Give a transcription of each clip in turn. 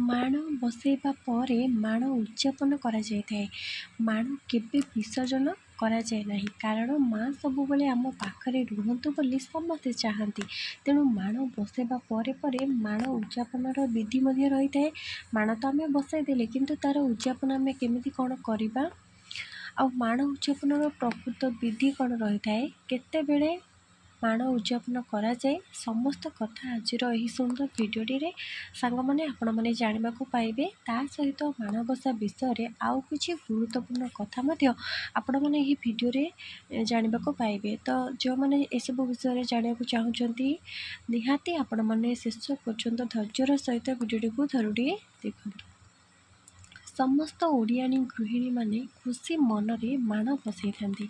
ମାଣ ବସାଇବା ପରେ ମାଣ ଉଯାପନ କରାଯାଇଥାଏ। ମାଣ କେବେ ବିସର୍ଜନ କରାଯାଏ ନାହିଁ, କାରଣ ମା ସବୁବେଳେ ଆମ ପାଖରେ ରୁହନ୍ତୁ ବୋଲି ସମସ୍ତେ ଚାହାନ୍ତି। ତେଣୁ ମାଣ ବସାଇବା ପରେ ପରେ ମାଣ ଉଯାପନର ବିଧି ମଧ୍ୟ ରହିଥାଏ। ମାଣ ତ ଆମେ ବସାଇ ଦେଲେ, କିନ୍ତୁ ତା'ର ଉଯାପନ ଆମେ କେମିତି କ'ଣ କରିବା, ଆଉ ମାଣ ଉଯାପନର ପ୍ରକୃତ ବିଧି କ'ଣ ରହିଥାଏ, କେତେବେଳେ ମାଣ ଉଯାପନ କରାଯାଏ, ସମସ୍ତ କଥା ଆଜିର ଏହି ସୁନ୍ଦର ଭିଡ଼ିଓଟିରେ ସାଙ୍ଗମାନେ ଆପଣମାନେ ଜାଣିବାକୁ ପାଇବେ। ତା ସହିତ ମାଣବସା ବିଷୟରେ ଆଉ କିଛି ଗୁରୁତ୍ୱପୂର୍ଣ୍ଣ କଥା ମଧ୍ୟ ଆପଣମାନେ ଏହି ଭିଡ଼ିଓରେ ଜାଣିବାକୁ ପାଇବେ। ତ ଯେଉଁମାନେ ଏସବୁ ବିଷୟରେ ଜାଣିବାକୁ ଚାହୁଁଛନ୍ତି, ନିହାତି ଆପଣମାନେ ଶେଷ ପର୍ଯ୍ୟନ୍ତ ଧୈର୍ଯ୍ୟର ସହିତ ଭିଡ଼ିଓଟିକୁ ଥରୁଟିଏ ଦେଖନ୍ତୁ। ସମସ୍ତ ଓଡ଼ିଆଣୀ ଗୃହିଣୀମାନେ ଖୁସି ମନରେ ମାଣ ବସାଇଥାନ୍ତି।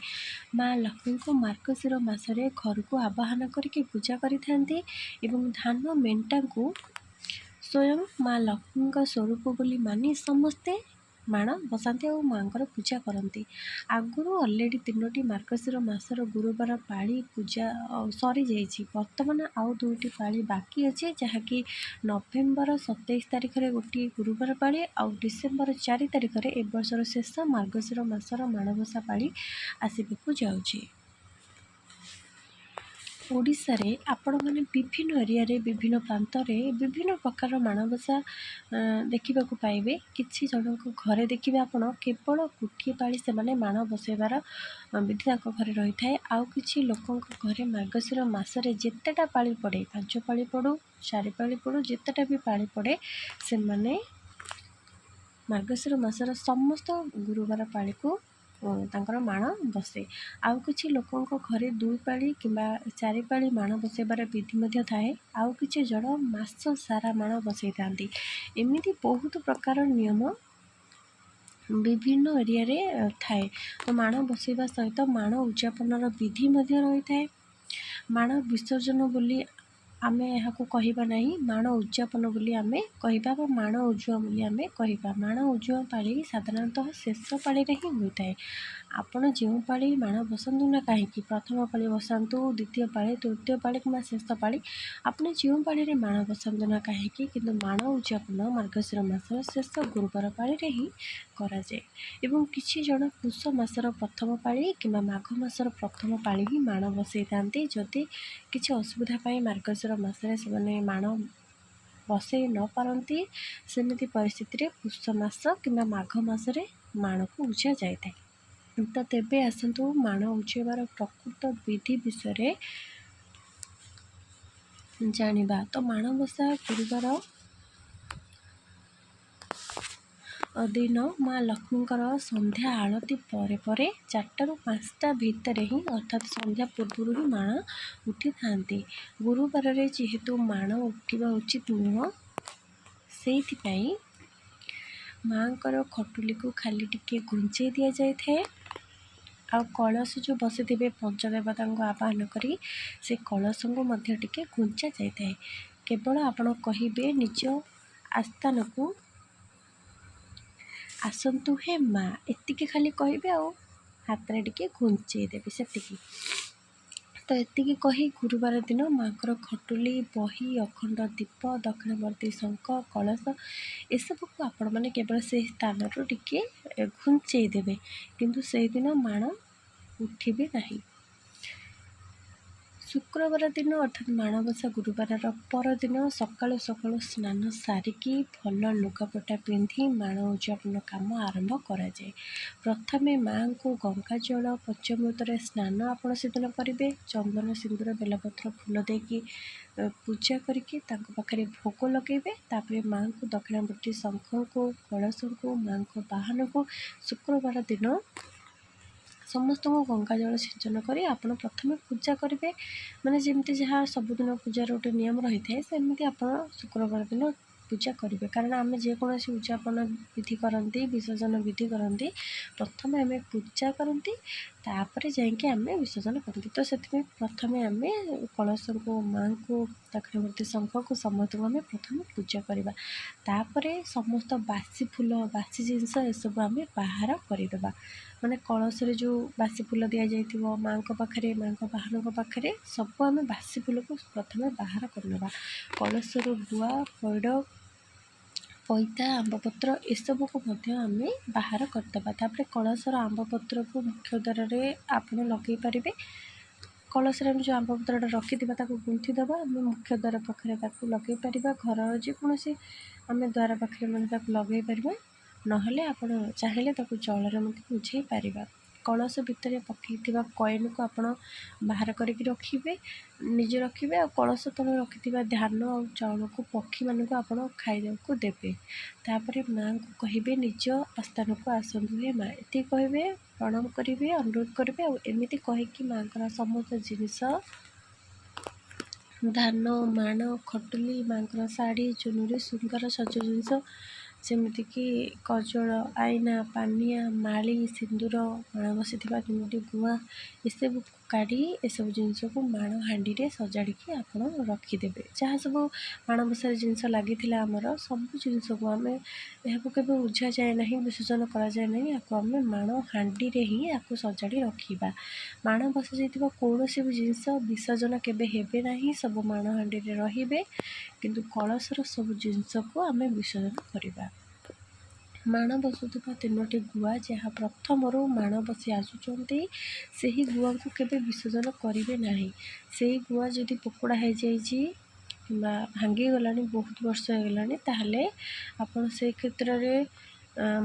ମା ଲକ୍ଷ୍ମୀଙ୍କୁ ମାର୍ଗଶିର ମାସରେ ଘରକୁ ଆବାହନ କରିକି ପୂଜା କରିଥାନ୍ତି ଏବଂ ଧାନ ମେଣ୍ଟାଙ୍କୁ ସ୍ୱୟଂ ମା ଲକ୍ଷ୍ମୀଙ୍କ ସ୍ୱରୂପ ବୋଲି ମାନି ସମସ୍ତେ ମାଣ ବସାନ୍ତି ଆଉ ମାଙ୍କର ପୂଜା କରନ୍ତି। ଆଗରୁ ଅଲରେଡ଼ି 3ଟି ମାର୍ଗଶିର ମାସର ଗୁରୁବାର ପାଳି ପୂଜା ସରିଯାଇଛି। ବର୍ତ୍ତମାନ ଆଉ 2ଟି ପାଳି ବାକି ଅଛି, ଯାହାକି ନଭେମ୍ବର 27 ତାରିଖରେ ଗୋଟିଏ ଗୁରୁବାର ପାଳି ଆଉ ଡିସେମ୍ବର 4 ତାରିଖରେ ଏ ବର୍ଷର ଶେଷ ମାର୍ଗଶିର ମାସର ମାଣବସା ପାଳି ଆସିବାକୁ ଯାଉଛି। ଓଡ଼ିଶାରେ ଆପଣମାନେ ବିଭିନ୍ନ ଏରିଆରେ ବିଭିନ୍ନ ପ୍ରାନ୍ତରେ ବିଭିନ୍ନ ପ୍ରକାର ମାଣବସା ଦେଖିବାକୁ ପାଇବେ। କିଛି ଜଣଙ୍କ ଘରେ ଦେଖିବେ ଆପଣ କେବଳ ଗୋଟିଏ ପାଳି ସେମାନେ ମାଣ ବସାଇବାର ବିଧି ତାଙ୍କ ଘରେ ରହିଥାଏ। ଆଉ କିଛି ଲୋକଙ୍କ ଘରେ ମାର୍ଗଶିର ମାସରେ ଯେତେଟା ପାଳି ପଡ଼େ, 5 ପାଳି ପଡ଼ୁ 4 ପାଳି ପଡ଼ୁ, ଯେତେଟା ବି ପାଳି ପଡ଼େ, ସେମାନେ ମାର୍ଗଶିର ମାସର ସମସ୍ତ ଗୁରୁବାର ପାଳିକୁ ତାଙ୍କର ମାଣ ବସେ। ଆଉ କିଛି ଲୋକଙ୍କ ଘରେ 2 ପାଳି କିମ୍ବା 4 ପାଳି ମାଣ ବସାଇବାର ବିଧି ମଧ୍ୟ ଥାଏ। ଆଉ କିଛି ଜଣ ମାସ ସାରା ମାଣ ବସାଇଥାନ୍ତି। ଏମିତି ବହୁତ ପ୍ରକାର ନିୟମ ବିଭିନ୍ନ ଏରିଆରେ ଥାଏ। ତ ମାଣ ବସାଇବା ସହିତ ମାଣ ଉଯାପନର ବିଧି ମଧ୍ୟ ରହିଥାଏ। ମାଣ ବିସର୍ଜନ ବୋଲି ଆମେ ଏହାକୁ କହିବା ନାହିଁ, ମାଣ ଉଯାପନ ବୋଲି ଆମେ କହିବା ବା ମାଣ ଉଜୁଆ ବୋଲି ଆମେ କହିବା। ମାଣ ଉଜୁଆ ପାଳି ସାଧାରଣତଃ ଶେଷ ପାଳିରେ ହିଁ ହୋଇଥାଏ। ଆପଣ ଯେଉଁ ପାଳି ମାଣ ବସାନ୍ତୁ ନା କାହିଁକି, ପ୍ରଥମ ପାଳି ବସାନ୍ତୁ, ଦ୍ୱିତୀୟ ପାଳି, ତୃତୀୟ ପାଳି କିମ୍ବା ଶେଷ ପାଳି, ଆପଣ ଯେଉଁ ପାଳିରେ ମାଣ ବସାନ୍ତୁ ନା କାହିଁକି, କିନ୍ତୁ ମାଣ ଉଯାପନ ମାର୍ଗଶିର ମାସର ଶେଷ ଗୁରୁବାର ପାଳିରେ ହିଁ କରାଯାଏ। ଏବଂ କିଛି ଜଣ ପୁଷ ମାସର ପ୍ରଥମ ପାଳି କିମ୍ବା ମାଘ ମାସର ପ୍ରଥମ ପାଳି ହିଁ ମାଣ ବସାଇଥାନ୍ତି। ଯଦି କିଛି ଅସୁବିଧା ପାଇଁ ମାର୍ଗଶିର ମାସରେ ସେମାନେ ମାଣ ବସାଇ ନ ପାରନ୍ତି, ସେମିତି ପରିସ୍ଥିତିରେ ପୁଷ ମାସ କିମ୍ବା ମାଘ ମାସରେ ମାଣକୁ ଉଜା ଯାଇଥାଏ। ତ ତେବେ ଆସନ୍ତୁ ମାଣ ଉଜାଇବାର ପ୍ରକୃତ ବିଧି ବିଷୟରେ ଜାଣିବା। ତ ମାଣବସା ଗୁରୁବାର ଦିନ ମା ଲକ୍ଷ୍ମୀଙ୍କର ସନ୍ଧ୍ୟା ଆଳତି ପରେ ପରେ 4ଟାରୁ 5ଟା ଭିତରେ ହିଁ, ଅର୍ଥାତ୍ ସନ୍ଧ୍ୟା ପୂର୍ବରୁ ହିଁ ମାଣ ଉଠିଥାନ୍ତି। ଗୁରୁବାରରେ ଯେହେତୁ ମାଣ ଉଠିବା ଉଚିତ ନୁହଁ, ସେଇଥିପାଇଁ ମାଙ୍କର ଖଟୁଲିକୁ ଖାଲି ଟିକେ ଘୁଞ୍ଚେଇ ଦିଆଯାଇଥାଏ। ଆଉ କଳସ ଯେଉଁ ବସିଥିବେ ପଞ୍ଚଦେବତାଙ୍କୁ ଆବାହନ କରି, ସେ କଳସଙ୍କୁ ମଧ୍ୟ ଟିକେ ଘୁଞ୍ଚା ଯାଇଥାଏ। କେବଳ ଆପଣ କହିବେ ନିଜ ଆସ୍ଥାନକୁ ଆସନ୍ତୁ ହେ ମା, ଏତିକି ଖାଲି କହିବେ ଆଉ ହାତରେ ଟିକେ ଘୁଞ୍ଚେଇ ଦେବେ, ସେତିକି। ତ ଏତିକି କହି ଗୁରୁବାର ଦିନ ମାଙ୍କର ଖଟୁଲି, ବହି, ଅଖଣ୍ଡ ଦୀପ, ଦକ୍ଷିଣବର୍ତ୍ତୀ ଶଙ୍ଖ, କଳସ ଏସବୁକୁ ଆପଣମାନେ କେବଳ ସେହି ସ୍ଥାନରୁ ଟିକେ ଘୁଞ୍ଚେଇ ଦେବେ, କିନ୍ତୁ ସେହିଦିନ ମାଣ ଉଠିବେ ନାହିଁ। ଶୁକ୍ରବାର ଦିନ ଅର୍ଥାତ୍ ମାଣବସା ଗୁରୁବାରର ପରଦିନ ସକାଳୁ ସକାଳୁ ସ୍ନାନ ସାରିକି ଭଲ ଲୁଗାପଟା ପିନ୍ଧି ମାଣ ଉଯାପନ କାମ ଆରମ୍ଭ କରାଯାଏ। ପ୍ରଥମେ ମାଙ୍କୁ ଗଙ୍ଗାଜଳ ପଞ୍ଚାମୃତରେ ସ୍ନାନ ଆପଣ ସେଦିନ କରିବେ। ଚନ୍ଦନ, ସିନ୍ଦୁର, ବେଲପତ୍ର, ଫୁଲ ଦେଇକି ପୂଜା କରିକି ତାଙ୍କ ପାଖରେ ଭୋଗ ଲଗାଇବେ। ତାପରେ ମାଙ୍କୁ ଦକ୍ଷିଣବର୍ତ୍ତୀ ଶଙ୍ଖଙ୍କୁ, କଳସଙ୍କୁ, ମାଙ୍କ ବାହନକୁ ଶୁକ୍ରବାର ଦିନ ସମସ୍ତଙ୍କୁ ଗଙ୍ଗାଜଳ ସିଞ୍ଚନ କରି ଆପଣ ପ୍ରଥମେ ପୂଜା କରିବେ। ମାନେ ଯେମିତି ଯାହା ସବୁଦିନ ପୂଜାର ଗୋଟେ ନିୟମ ରହିଥାଏ, ସେମିତି ଆପଣ ଶୁକ୍ରବାର ଦିନ ପୂଜା କରିବେ। କାରଣ ଆମେ ଯେକୌଣସି ଉଯାପନ ବିଧି କରନ୍ତି, ବିସର୍ଜନ ବିଧି କରନ୍ତି, ପ୍ରଥମେ ଆମେ ପୂଜା କରନ୍ତି, ତାପରେ ଯାଇକି ଆମେ ବିସର୍ଜନ କରନ୍ତି। ତ ସେଥିପାଇଁ ପ୍ରଥମେ ଆମେ କଳସଙ୍କୁ, ମାଙ୍କୁ, ଦକ୍ଷିଣବର୍ତ୍ତୀ ଶଙ୍ଖକୁ ସମସ୍ତଙ୍କୁ ଆମେ ପ୍ରଥମେ ପୂଜା କରିବା। ତାପରେ ସମସ୍ତ ବାସି ଫୁଲ, ବାସି ଜିନିଷ ଏସବୁ ଆମେ ବାହାର କରିଦେବା। ମାନେ କଳସରେ ଯେଉଁ ବାସି ଫୁଲ ଦିଆଯାଇଥିବ ମାଙ୍କ ପାଖରେ, ମାଙ୍କ ବାହନଙ୍କ ପାଖରେ, ସବୁ ଆମେ ବାସି ଫୁଲକୁ ପ୍ରଥମେ ବାହାର କରିନେବା। କଳସରୁ ଗୁଆ, ପଇଡ଼, ବୋଇତା ଆମ୍ବପତ୍ର ଏସବୁକୁ ମଧ୍ୟ ଆମେ ବାହାର କରିଦେବା। ତାପରେ କଳସର ଆମ୍ବପତ୍ରକୁ ମୁଖ୍ୟ ଦ୍ୱାରରେ ଆପଣ ଲଗାଇ ପାରିବେ। କଳସରେ ଆମେ ଯେଉଁ ଆମ୍ବପତ୍ରଟା ରଖିଥିବା ତାକୁ ଗୁନ୍ଥି ଦେବା, ଆମେ ମୁଖ୍ୟ ଦ୍ୱାର ପାଖରେ ତାକୁ ଲଗାଇ ପାରିବା। ଘରର ଯେକୌଣସି ଆମେ ଦ୍ୱାର ପାଖରେ ମଧ୍ୟ ତାକୁ ଲଗାଇ ପାରିବା, ନହେଲେ ଆପଣ ଚାହିଁଲେ ତାକୁ ଜଳରେ ମଧ୍ୟ ବୁଝେଇ ପାରିବା। କଳସ ଭିତରେ ପକାଇଥିବା କଏନ୍କୁ ଆପଣ ବାହାର କରିକି ରଖିବେ, ନିଜେ ରଖିବେ, ଆଉ କଳସ ତଳେ ରଖିଥିବା ଧାନ ଆଉ ଚାଉଳକୁ ପକ୍ଷୀମାନଙ୍କୁ ଆପଣ ଖାଇବାକୁ ଦେବେ। ତାପରେ ମାଆଙ୍କୁ କହିବେ ନିଜ ଆସ୍ଥାନକୁ ଆସନ୍ତୁ ହେ ମା, ଏତିକି କହିବେ, ପ୍ରଣାମ କରିବେ, ଅନୁରୋଧ କରିବେ। ଆଉ ଏମିତି କହିକି ମାଆଙ୍କର ସମସ୍ତ ଜିନିଷ, ଧାନ, ମାଣ, ଖଟୁଲି, ମାଆଙ୍କର ଶାଢ଼ୀ, ଚୁନରି, ଶୃଙ୍ଗାର ସଜ ଜିନିଷ ଯେମିତିକି କଜଳ, ଆଇନା, ପାନିଆ, ମାଳି, ସିନ୍ଦୁର, ମାଣ ବସିଥିବା 3ଟି ଗୁଆ ଏସବୁକୁ କାଢ଼ି ଏସବୁ ଜିନିଷକୁ ମାଣ ହାଣ୍ଡିରେ ସଜାଡ଼ିକି ଆପଣ ରଖିଦେବେ। ଯାହା ସବୁ ମାଣବସାରେ ଜିନିଷ ଲାଗିଥିଲା ଆମର ସବୁ ଜିନିଷକୁ ଆମେ ଏହାକୁ କେବେ ଉଝାଯାଏ ନାହିଁ, ବିସର୍ଜନ କରାଯାଏ ନାହିଁ। ଏହାକୁ ଆମେ ମାଣ ହାଣ୍ଡିରେ ହିଁ ଏହାକୁ ସଜାଡ଼ି ରଖିବା। ମାଣ ବସାଯାଇଥିବା କୌଣସି ବି ଜିନିଷ ବିସର୍ଜନ କେବେ ହେବେ ନାହିଁ, ସବୁ ମାଣ ହାଣ୍ଡିରେ ରହିବେ, କିନ୍ତୁ କଳସର ସବୁ ଜିନିଷକୁ ଆମେ ବିସର୍ଜନ କରିବା। ମାଣ ବସୁଥିବା 3ଟି ଗୁଆ ଯାହା ପ୍ରଥମରୁ ମାଣ ବସି ଆସୁଛନ୍ତି, ସେହି ଗୁଆକୁ କେବେ ବିସର୍ଜନ କରିବେ ନାହିଁ। ସେହି ଗୁଆ ଯଦି ପୋକଡ଼ା ହେଇଯାଇଛି କିମ୍ବା ଭାଙ୍ଗିଗଲାଣି, ବହୁତ ବର୍ଷ ହେଇଗଲାଣି, ତାହେଲେ ଆପଣ ସେଇ କ୍ଷେତ୍ରରେ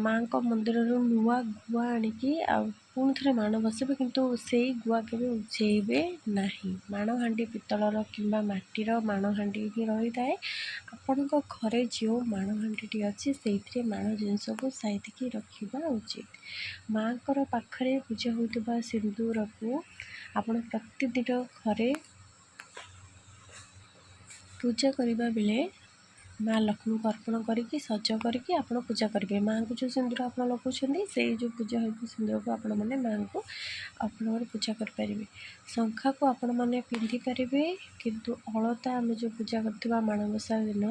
ମାଆଙ୍କ ମନ୍ଦିରରୁ ନୂଆ ଗୁଆ ଆଣିକି ଆଉ ପୁଣି ଥରେ ମାଣ ବସିବେ, କିନ୍ତୁ ସେଇ ଗୁଆ କେବେ ଉଝେଇବେ ନାହିଁ। ମାଣ ହାଣ୍ଡି ପିତ୍ତଳର କିମ୍ବା ମାଟିର ମାଣ ହାଣ୍ଡି ହିଁ ରହିଥାଏ। ଆପଣଙ୍କ ଘରେ ଯେଉଁ ମାଣ ହାଣ୍ଡିଟି ଅଛି ସେଇଥିରେ ମାଣ ଜିନିଷକୁ ସାଇତିକି ରଖିବା ଉଚିତ। ମାଆଙ୍କର ପାଖରେ ପୂଜା ହେଉଥିବା ସିନ୍ଦୁରକୁ ଆପଣ ପ୍ରତିଦିନ ଘରେ ପୂଜା କରିବା ବେଳେ ମା ଲକ୍ଷ୍ମୀଙ୍କୁ ଅର୍ପଣ କରିକି ସଜ କରିକି ଆପଣ ପୂଜା କରିବେ। ମାଆଙ୍କୁ ଯେଉଁ ସିନ୍ଦୁର ଆପଣ ଲଗାଉଛନ୍ତି, ସେଇ ଯେଉଁ ପୂଜା ହୋଇଥିବା ସିନ୍ଦୁରକୁ ଆପଣମାନେ ମାଆଙ୍କୁ ଅର୍ପଣ କରି ପୂଜା କରିପାରିବେ। ଶଙ୍ଖାକୁ ଆପଣମାନେ ପିନ୍ଧିପାରିବେ, କିନ୍ତୁ ଅଳତା ଆମେ ଯେଉଁ ପୂଜା କରିଥିବା ମାଣବସା ଦିନ,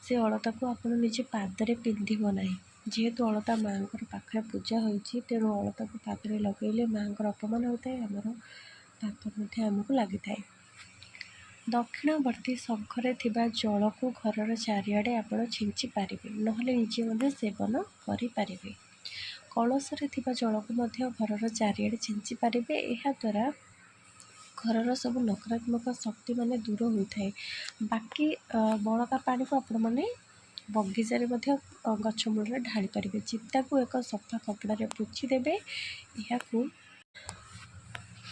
ସେ ଅଳତାକୁ ଆପଣ ନିଜେ ପାଦରେ ପିନ୍ଧିବ ନାହିଁ। ଯେହେତୁ ଅଳତା ମାଆଙ୍କର ପାଖରେ ପୂଜା ହେଉଛି, ତେଣୁ ଅଳତାକୁ ପାଦରେ ଲଗାଇଲେ ମାଆଙ୍କର ଅପମାନ ହୋଇଥାଏ, ଆମର ପାପ ମଧ୍ୟ ଆମକୁ ଲାଗିଥାଏ। ଦକ୍ଷିଣବର୍ତ୍ତୀ ଶଙ୍ଖରେ ଥିବା ଜଳକୁ ଘରର ଚାରିଆଡ଼େ ଆପଣ ଛିଞ୍ଚି ପାରିବେ, ନହେଲେ ନିଜେ ମଧ୍ୟ ସେବନ କରିପାରିବେ। କଳସରେ ଥିବା ଜଳକୁ ମଧ୍ୟ ଘରର ଚାରିଆଡ଼େ ଛିଞ୍ଚି ପାରିବେ। ଏହାଦ୍ୱାରା ଘରର ସବୁ ନକାରାତ୍ମକ ଶକ୍ତି ଦୂର ହୋଇଥାଏ। ବାକି ବଳକା ପାଣିକୁ ଆପଣମାନେ ବଗିଚାରେ ମଧ୍ୟ ଗଛ ମୂଳରେ ଢାଳି ପାରିବେ। ଚିତାକୁ ଏକ ସଫା କପଡ଼ାରେ ପୋଛି ଦେବେ।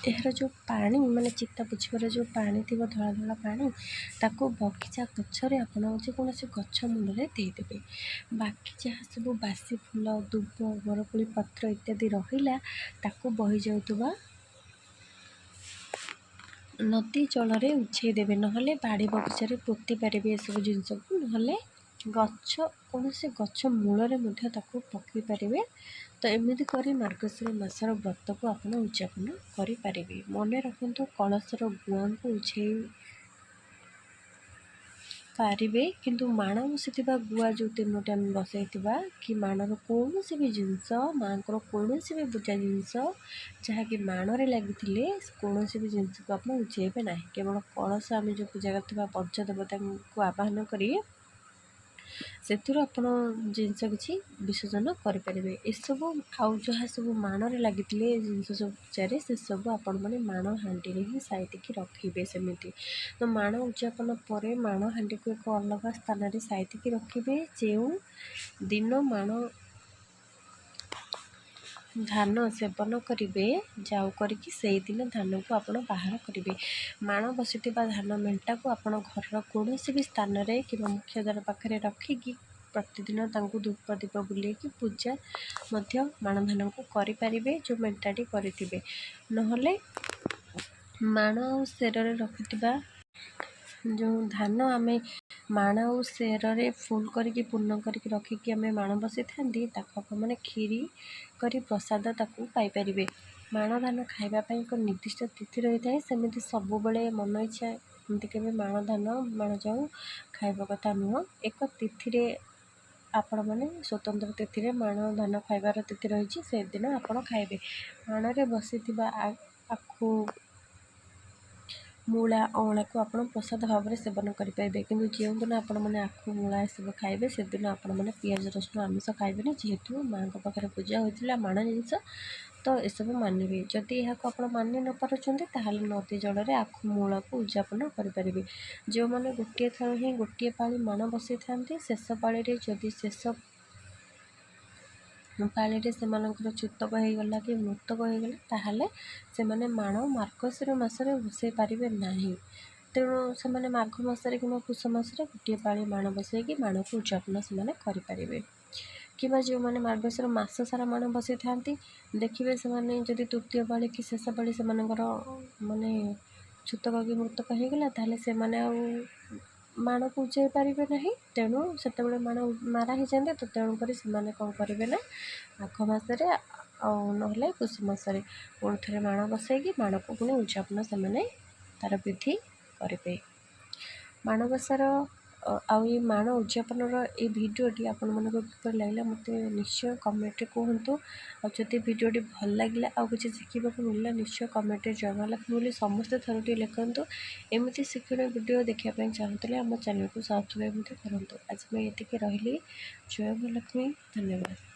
ଏହାର ଯେଉଁ ପାଣି ଚିତା ପୋଛିବାର ଯେଉଁ ପାଣି ଥିବ, ଧଳା ଧଳା ପାଣି, ତାକୁ ବଗିଚା ଗଛରେ ଆପଣ ଯେକୌଣସି ଗଛ ମୂଳରେ ଦେଇଦେବେ। ବାକି ଯାହା ସବୁ ବାସି ଫୁଲ, ଦୁବ, ବରକୋଳି ପତ୍ର ଇତ୍ୟାଦି ରହିଲା, ତାକୁ ବହିଯାଉଥିବା ନଦୀ ଜଳରେ ଉଝେଇ ଦେବେ, ନହେଲେ ବାଡ଼ି ବଗିଚାରେ ପୋତି ପାରିବେ ଏସବୁ ଜିନିଷକୁ, ନହେଲେ କୌଣସି ଗଛ ମୂଳରେ ମଧ୍ୟ ତାକୁ ପକାଇ ପାରିବେ। ତ ଏମିତି କରି ମାର୍ଗଶିର ମାସର ବ୍ରତକୁ ଆପଣ ଉଯାପନ କରିପାରିବେ। ମନେ ରଖନ୍ତୁ, କଳସର ଗୁଆଙ୍କୁ ଉଝେଇ ପାରିବେ, କିନ୍ତୁ ମାଣ ବସିଥିବା ଗୁଆ ଯେଉଁ 3ଟି ଆମେ ବସାଇଥିବା, କି ମାଣର କୌଣସି ବି ଜିନିଷ, ମାଆଙ୍କର କୌଣସି ବି ପୂଜା ଜିନିଷ ଯାହାକି ମାଣରେ ଲାଗିଥିଲେ, କୌଣସି ବି ଜିନିଷକୁ ଆପଣ ଉଝେଇବେ ନାହିଁ। କେବଳ କଳସ ଆମେ ଯେଉଁ ପୂଜା କରିଥିବା ପଞ୍ଚଦେବତାଙ୍କୁ ଆବାହନ କରି ସେଥିରୁ ଆପଣ ଜିନିଷ କିଛି ବିସର୍ଜନ କରିପାରିବେ। ଏସବୁ ଆଉ ଯାହା ସବୁ ମାଣରେ ଲାଗିଥିଲେ ଜିନିଷ ସବୁ ପୂଜାରେ, ସେସବୁ ଆପଣମାନେ ମାଣ ହାଣ୍ଡିରେ ହିଁ ସାଇତିକି ରଖିବେ। ସେମିତି ତ ମାଣ ଉଯାପନ ପରେ ମାଣ ହାଣ୍ଡିକୁ ଏକ ଅଲଗା ସ୍ଥାନରେ ସାଇତିକି ରଖିବେ। ଯେଉଁ ଦିନ ଧାନ ସେବନ କରିବେ ଯାଉ କରିକି, ସେଇଦିନ ଧାନକୁ ଆପଣ ବାହାର କରିବେ। ମାଣ ବସିଥିବା ଧାନ ମେଣ୍ଟାକୁ ଆପଣ ଘରର କୌଣସି ବି ସ୍ଥାନରେ କିମ୍ବା ମୁଖ୍ୟ ଦ୍ୱାର ପାଖରେ ରଖିକି ପ୍ରତିଦିନ ତାଙ୍କୁ ଧୂପ ଦୀପ ବୁଲେଇକି ପୂଜା ମଧ୍ୟ ମାଣ ଧାନକୁ କରିପାରିବେ, ଯେଉଁ ମେଣ୍ଟାଟି କରିଥିବେ। ନହେଲେ ମାଣ ଆଉ ସେରରେ ରଖିଥିବା ଯେଉଁ ଧାନ ଆମେ ମାଣ ଆଉ ସେରରେ ଫୁଲ୍ କରିକି ପୂର୍ଣ୍ଣ କରିକି ରଖିକି ଆମେ ମାଣ ବସାଇଥାନ୍ତି, ତାକୁ ଆପଣମାନେ କ୍ଷୀରି କରି ପ୍ରସାଦ ତାକୁ ପାଇପାରିବେ। ମାଣ ଧାନ ଖାଇବା ପାଇଁ ଏକ ନିର୍ଦ୍ଦିଷ୍ଟ ତିଥି ରହିଥାଏ। ସେମିତି ସବୁବେଳେ ମନ ଇଚ୍ଛା ଏମିତି କେବେ ମାଣ ଧାନ, ମାଣ ଯାଉ ଖାଇବା କଥା ନୁହଁ। ଏକ ତିଥିରେ ଆପଣମାନେ ସ୍ୱତନ୍ତ୍ର ତିଥିରେ ମାଣ ଧାନ ଖାଇବାର ତିଥି ରହିଛି, ସେଦିନ ଆପଣ ଖାଇବେ। ମାଣରେ ବସିଥିବା ଆଖୁ, ମୂଳା ଅଁଳାକୁ ଆପଣ ପ୍ରସାଦ ଭାବରେ ସେବନ କରିପାରିବେ। କିନ୍ତୁ ଯେଉଁଦିନ ଆପଣମାନେ ଆଖୁ ମୂଳା ଏସବୁ ଖାଇବେ ସେଦିନ ଆପଣମାନେ ପିଆଜ ରସୁଣ ଆମିଷ ଖାଇବେନି, ଯେହେତୁ ମାଆଙ୍କ ପାଖରେ ପୂଜା ହୋଇଥିଲା ମାଣ ଜିନିଷ, ତ ଏସବୁ ମାନିବେ। ଯଦି ଏହାକୁ ଆପଣ ମାନି ନ ପାରୁଛନ୍ତି ତାହେଲେ ନଦୀ ଜଳରେ ଆଖୁ ମୂଳାକୁ ଉଜାପନ କରିପାରିବେ। ଯେଉଁମାନେ ଗୋଟିଏ ଥର ହିଁ ଗୋଟିଏ ପାଳି ମାଣ ବସାଇଥାନ୍ତି, ଶେଷ ପାଳିରେ ଯଦି ଶେଷ ପାଳିରେ ସେମାନଙ୍କର ଛୁତକ ହୋଇଗଲା କି ମୃତକ ହୋଇଗଲା, ତାହେଲେ ସେମାନେ ମାଣ ମାର୍ଗଶିର ମାସରେ ବସାଇ ପାରିବେ ନାହିଁ। ତେଣୁ ସେମାନେ ମାଘ ମାସରେ କିମ୍ବା ପୁଷ ମାସରେ ଗୋଟିଏ ପାଳି ମାଣ ବସାଇକି ମାଣକୁ ଉଜାପନ ସେମାନେ କରିପାରିବେ। କିମ୍ବା ଯେଉଁମାନେ ମାର୍ଗଶିର ମାସ ସାରା ମାଣ ବସାଇଥାନ୍ତି, ଦେଖିବେ ସେମାନେ ଯଦି ତୃତୀୟ ପାଳି କି ଶେଷ ପାଳି ସେମାନଙ୍କର ମାନେ ଛୁତକ କି ମୃତକ ହୋଇଗଲା, ତାହେଲେ ସେମାନେ ଆଉ ମାଣକୁ ଉଜାଇ ପାରିବେ ନାହିଁ। ତେଣୁ ସେତେବେଳେ ମାଣ ମାରା ହେଇଯାଆନ୍ତି, ତ ତେଣୁକରି ସେମାନେ କ'ଣ କରିବେ ନା ମାଘ ମାସରେ ଆଉ ନହେଲେ ପୁଷ ମାସରେ ପୁଣି ଥରେ ମାଣ ବସାଇକି ମାଣକୁ ପୁଣି ଉଜାପନ ସେମାନେ ତା'ର ବିଧି କରିବେ। ମାଣବସାର ଆଉ ଏଇ ମାଣ ଉଜାପନର ଏଇ ଭିଡ଼ିଓଟି ଆପଣମାନଙ୍କୁ କିପରି ଲାଗିଲା ମୋତେ ନିଶ୍ଚୟ କମେଣ୍ଟରେ କୁହନ୍ତୁ। ଆଉ ଯଦି ଭିଡ଼ିଓଟି ଭଲ ଲାଗିଲା ଆଉ କିଛି ଶିଖିବାକୁ ମିଳିଲା, ନିଶ୍ଚୟ କମେଣ୍ଟରେ ଜୟ ମା ଲକ୍ଷ୍ମୀ ବୋଲି ସମସ୍ତେ ଥରୁଟିଏ ଲେଖନ୍ତୁ। ଏମିତି ଶିକ୍ଷଣୀୟ ଭିଡ଼ିଓ ଦେଖିବା ପାଇଁ ଚାହୁଁଥିଲେ ଆମ ଚ୍ୟାନେଲକୁ ସବସ୍କ୍ରାଇବ୍ ମଧ୍ୟ କରନ୍ତୁ। ଆଜି ମୁଁ ଏତିକି ରହିଲି। ଜୟ ମା ଲକ୍ଷ୍ମୀ, ଧନ୍ୟବାଦ।